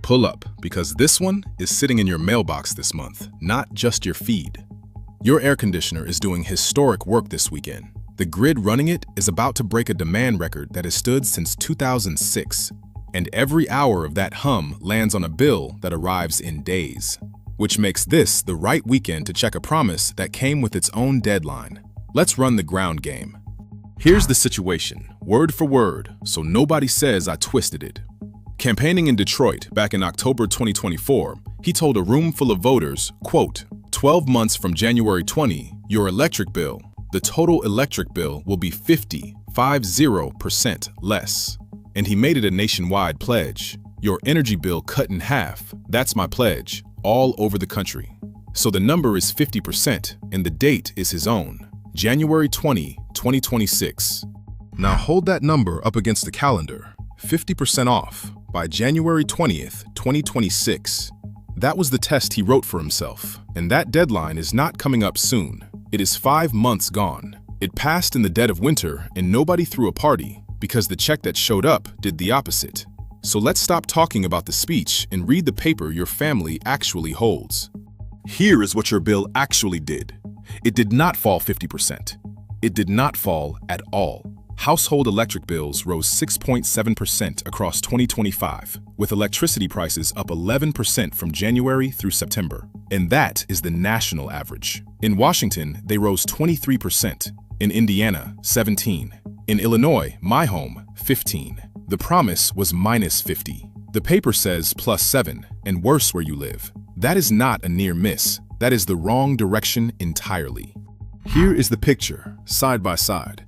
Pull up, because this one is sitting in your mailbox this month, not just your feed. Your air conditioner is doing historic work this weekend. The grid running it is about to break a demand record that has stood since 2006, and every hour of that hum lands on a bill that arrives in days, which makes this the right weekend to check a promise that came with its own deadline. Let's run the ground game. Here's the situation, word for word, so nobody says I twisted it. Campaigning in Detroit back in October 2024, he told a room full of voters, quote, 12 months from January 20, your electric bill, the total electric bill will be 50% less. And he made it a nationwide pledge. Your energy bill cut in half, that's my pledge, all over the country. So the number is 50% and the date is his own, January 20, 2026. Now hold that number up against the calendar, 50% off by January 20th, 2026. That was the test he wrote for himself, and that deadline is not coming up soon. It is 5 months gone. It passed in the dead of winter and nobody threw a party because the check that showed up did the opposite. So let's stop talking about the speech and read the paper your family actually holds. Here is what your bill actually did. It did not fall 50%. It did not fall at all. Household electric bills rose 6.7% across 2025, with electricity prices up 11% from January through September. And that is the national average. In Washington, they rose 23%. In Indiana, 17%. In Illinois, my home, 15%. The promise was minus 50%. The paper says plus 7%, and worse where you live. That is not a near miss. That is the wrong direction entirely. Here is the picture, side by side.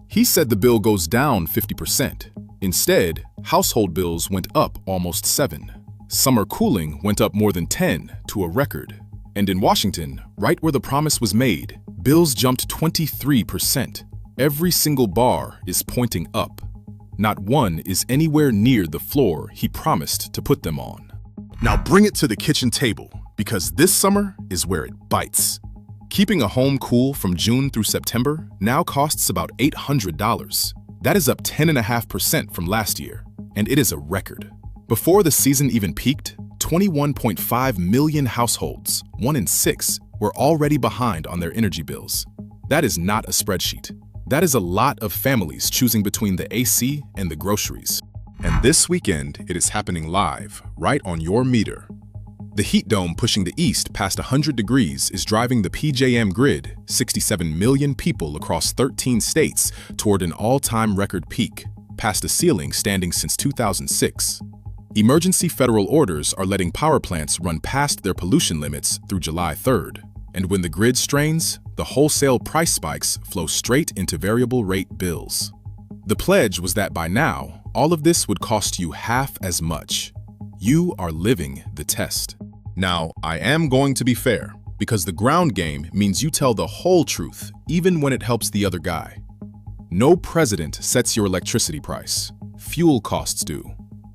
He said the bill goes down 50%. Instead, household bills went up almost 7%. Summer cooling went up more than 10% to a record. And in Washington, right where the promise was made, bills jumped 23%. Every single bar is pointing up. Not one is anywhere near the floor he promised to put them on. Now bring it to the kitchen table, because this summer is where it bites. Keeping a home cool from June through September now costs about $800. That is up 10.5% from last year, and it is a record. Before the season even peaked, 21.5 million households, 1 in 6, were already behind on their energy bills. That is not a spreadsheet. That is a lot of families choosing between the AC and the groceries. And this weekend, it is happening live, right on your meter. The heat dome pushing the east past 100 degrees is driving the PJM grid, 67 million people across 13 states, toward an all-time record peak, past a ceiling standing since 2006. Emergency federal orders are letting power plants run past their pollution limits through July 3rd. And when the grid strains, the wholesale price spikes flow straight into variable rate bills. The pledge was that by now, all of this would cost you half as much. You are living the test. Now, I am going to be fair, because the ground game means you tell the whole truth, even when it helps the other guy. No president sets your electricity price. Fuel costs do.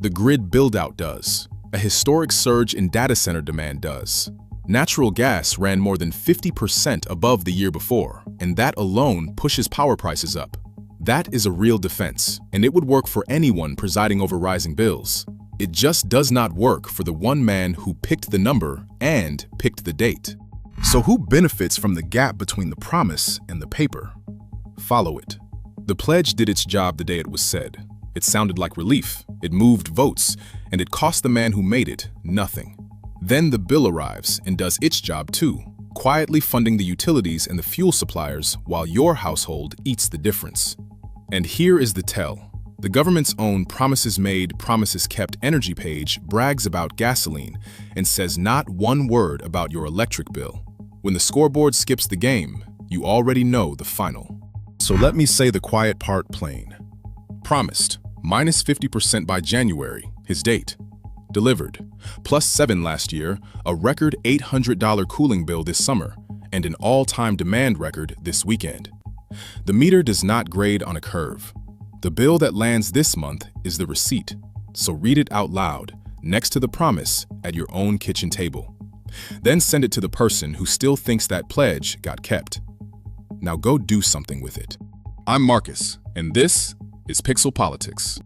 The grid build-out does. A historic surge in data center demand does. Natural gas ran more than 50% above the year before, and that alone pushes power prices up. That is a real defense, and it would work for anyone presiding over rising bills. It just does not work for the one man who picked the number and picked the date. So who benefits from the gap between the promise and the paper? Follow it. The pledge did its job the day it was said. It sounded like relief, it moved votes, and it cost the man who made it nothing. Then the bill arrives and does its job too, quietly funding the utilities and the fuel suppliers while your household eats the difference. And here is the tell. The government's own Promises Made, Promises Kept energy page brags about gasoline and says not one word about your electric bill. When the scoreboard skips the game, you already know the final. So let me say the quiet part plain. Promised, minus 50% by January, his date. Delivered, plus 7% last year, a record $800 cooling bill this summer, and an all-time demand record this weekend. The meter does not grade on a curve. The bill that lands this month is the receipt, so read it out loud, next to the promise at your own kitchen table. Then send it to the person who still thinks that pledge got kept. Now go do something with it. I'm Marcus, and this is Pixel Politics.